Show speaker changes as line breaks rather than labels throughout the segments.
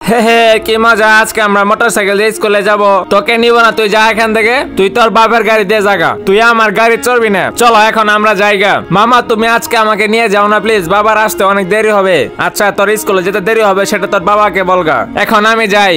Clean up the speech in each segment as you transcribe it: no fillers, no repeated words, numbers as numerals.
হে হে কি মজা, আজকে আমরা মোটরসাইকেল দিয়ে স্কুলে যাব। তোকে নিব না, তুই যা এখান থেকে। তুই তোর বাপের গাড়ি দিয়ে জাগা, তুই আমার গাড়ি চড়বি না। চলো এখন আমরা যাইগা। মামা তুমি আজকে আমাকে নিয়ে যাও না প্লিজ, বাবার আসতে অনেক দেরি হবে। আচ্ছা তোর স্কুলে যেতে দেরি হবে সেটা তোর বাবাকে বলগা। এখন আমি যাই।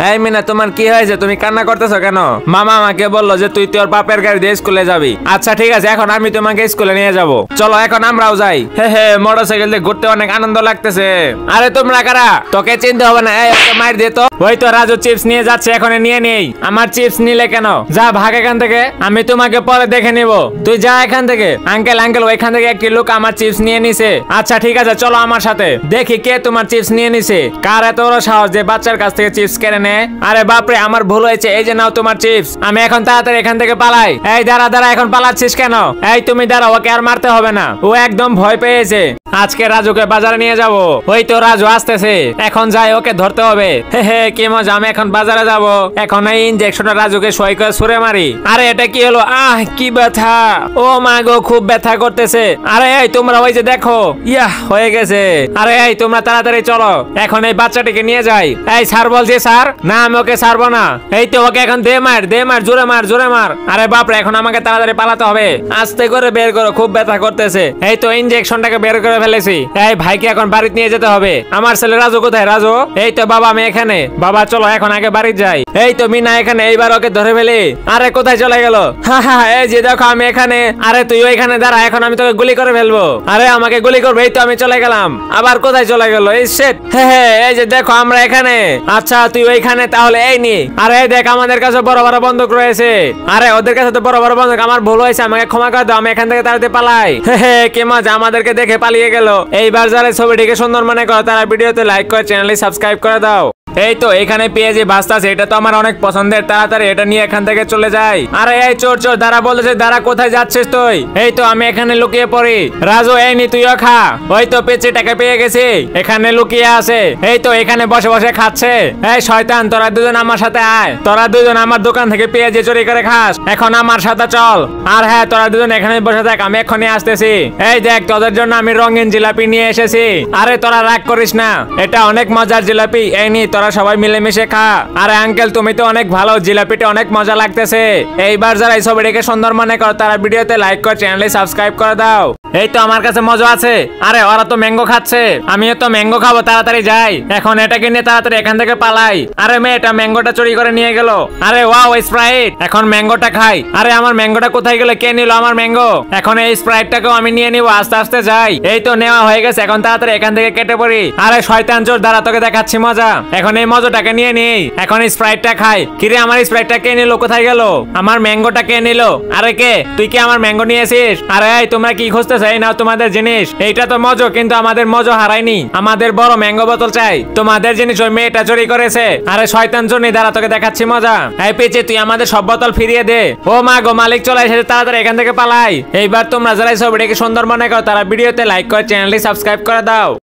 এই মিনা তোমার কি হয়েছে, তুমি কান্না করতেছো কেন? মামা আমাকে বললো যে তুই তোর বাপের গাড়ি দিয়ে স্কুলে যাবি। আচ্ছা ঠিক আছে, এখন আমি তোমাকে স্কুলে নিয়ে যাব। চলো এখন আমরাও যাই। হে হে মোটরসাইকেল দিয়ে ঘুরতে অনেক আনন্দ লাগতেছে। আরে তোমরা কারা? তোকে চিনতে হবে না, এই ওকে মার দে তো। ওই তো রাজু চিপস নিয়ে যাচ্ছে, এখন নিয়ে নেই। আমার চিপস নিলে কেন? যা ভাগ এখান থেকে, আমি তোমাকে পরে দেখে নিব। তুই যা এখান থেকে। আঙ্কেল আঙ্কেল ওইখান থেকে একটি লোক আমার চিপস নিয়ে নিছে। আচ্ছা ঠিক আছে চলো আমার সাথে, দেখি কে তোমার চিপস নিয়ে নিছে। কার এত বড় সাহস যে বাচ্চার কাছ থেকে চিপস কেড়ে নেয়? আরে বাপরে আমার ভুল হয়েছে, এই যে নাও তোমার চিপস। আমি এখন তাড়াতাড়ি এখান থেকে পালাই। এই দাঁড়া দাঁড়া, এখন পালাচ্ছিস কেন? এই তুমি দাঁড়াও, ওকে আর মারতে হবে না, ও একদম ভয় পেয়েছে। আজকে রাজুকে বাজারে নিয়ে যাব। ওই তো রাজু আসতেছে, এখন যাই ওকে ধরতে হবে। হে হে কি মজা, আমি এখন বাজারে যাব। এখন এই ইনজেকশনটা রাজুকে সই করে ছুঁড়ে মারি। আরে এটা কি হলো? আহ কি ব্যথা, ও মা গো খুব ব্যথা করতেছে। আরে এই তোমরা ওই যে দেখো, ইয়া হয়ে গেছে। আরে এই তোমরা তাড়াতাড়ি চলো, এখন এই বাচ্চাটিকে নিয়ে যাই। এই স্যার বলছে স্যার। না আমি ওকে ছাড়বো না। এই তো ওকে এখন দে মার দে মার, জোরে মার জোরে মার। আরে বাপরে এখন আমাকে তাড়াতাড়ি পালাতে হবে। আস্তে করে বের করো, খুব ব্যথা করতেছে। এই তো ইনজেকশনটাকে বের করে ফেলেছি। এই ভাইকে এখন বাড়িতে নিয়ে যেতে হবে। আমার ছেলে রাজু কোথায়? রাজু এই তো বাবা, আমি এখানে। বাবা চলো এখন আগে বাড়ি যাই। এই তো মিনা এখানে, এইবার ওকে ধরে ফেলি। আরে কোথায় চলে গেল? হ্যাঁ হ্যাঁ এই যে দেখো আমি এখানে। আরে তুই ওইখানে দাঁড়া, এখন আমি তোকে গুলি করে ফেলবো। আরে আমাকে গুলি করবে। এই তো আমি চলে গেলাম। আবার কোথায় চলে গেল? এই শিট। হ্যাঁ এই যে দেখো আমরা এখানে। আচ্ছা তুই ওইখানে, তাহলে এই নি। আরে দেখ আমাদের কাছে বড় বড় বন্দুক রয়েছে। আরে ওদের কাছে তো বড় বড় বন্দুক। আমার ভুল হয়েছে, আমাকে ক্ষমা করে দাও, আমি এখান থেকে তাড়াতাড়ি পালাই। হ্যাঁ কি মজা, আমাদেরকে দেখে পালিয়ে গেল। এইবার যারা ছবিটিকে সুন্দর মনে করো তারা ভিডিওতে লাইক করে চ্যানেলটি সাবস্ক্রাইব করে দাও। এই তো এখানে পেঁয়াজি ভাজতা আছে, এটা তো আমার অনেক পছন্দের। তাড়াতাড়ি এটা নিয়ে এখান থেকে চলে যাই। আরে এই চোর চোর, দাঁড়া বলতেছে দাঁড়া, কোথায় যাচ্ছিস তুই? এই তো আমি এখানে লুকিয়ে পড়ি। রাজু এই নি তুইও খা। ওই তো পেঁচিটাকে পেয়ে গেছি, এখানে লুকিয়ে আছে। এই তো এখানে বসে বসে খাচ্ছে। এই শয়তান তোরা দুজন আমার সাথে আয়, তোরা দুজন আমার দোকান থেকে পেঁয়াজি চুরি করে খাস, এখন আমার সাথে চল। আর হ্যাঁ তোরা দুজন এখানে বসে থাক, আমি এক্ষুনি আসতেছি। এই দেখ তোদের জন্য আমি রঙিন জিলাপি নিয়ে এসেছি। আরে তোরা রাগ করিস না, এটা অনেক মজার জিলাপি। এই নি তোরা সবাই মিলেমিশে খা। আরে আঙ্কেল তুমি তো অনেক ভালো, জিলাপিটা অনেক মজা লাগতেছে। এইবার যারা এই ছবিটিকে সুন্দর মনে করো তারা ভিডিওতে লাইক করে চ্যানেলে সাবস্ক্রাইব করে দাও। এই তো আমার কাছে মজা আছে। আরে ওরা তো ম্যাঙ্গো খাচ্ছে, আমিও তো ম্যাঙ্গো খাবো। তাড়াতাড়ি যাই, এখন এটাকে নিয়ে তাড়াতাড়ি এখান থেকে পালাই। আরে মেয়ে এটা ম্যাঙ্গোটা চুরি করে নিয়ে গেল। আরে ওয়াও স্প্রাইট, এখন ম্যাঙ্গোটা খাই। আরে আমার ম্যাঙ্গোটা কোথায় গেল? কে নিল আমার ম্যাঙ্গো? এখন এই স্প্রাইটটাকেও আমি নিয়ে নিবো, আস্তে আস্তে যাই। এই তো নেওয়া হয়ে গেছে, এখন তাড়াতাড়ি এখান থেকে কেটে পড়ি। আরে শয়তান চোর দাঁড়া, তোকে দেখাচ্ছি মজা। এখন এই মজাটাকে নিয়ে নেই, এখন স্প্রাইটটা খাই। কিরে আমার স্প্রাইটটা কে নিল? কোথায় গেল আমার ম্যাঙ্গোটা? কে নিল? আরে কে? তুই কি আমার ম্যাঙ্গো নিয়েছিস? আরে এই তোমরা কি খুঁজতেছ? এই নাও তোমাদের জিনিস। এইটা তো মজো, কিন্তু আমাদের মজো হারায়নি, আমাদের বড় ম্যাঙ্গো বোতল চাই। তোমাদের জিনিস ওই মেয়েটা চুরি করেছে। আরে শয়তান জনি দাঁড়া, তোকে দেখাচ্ছি মজা। এই পেঁচে তুই আমাদের সব বোতল ফিরিয়ে দে। ও মা গো মালিক চলে এসেছে, তাড়াতাড়ি এখান থেকে পালাই। এইবার তোমরা যারা এই ছবিটাকে সুন্দর মনে করো তারা ভিডিওতে লাইক করে চ্যানেলটি সাবস্ক্রাইব করে দাও।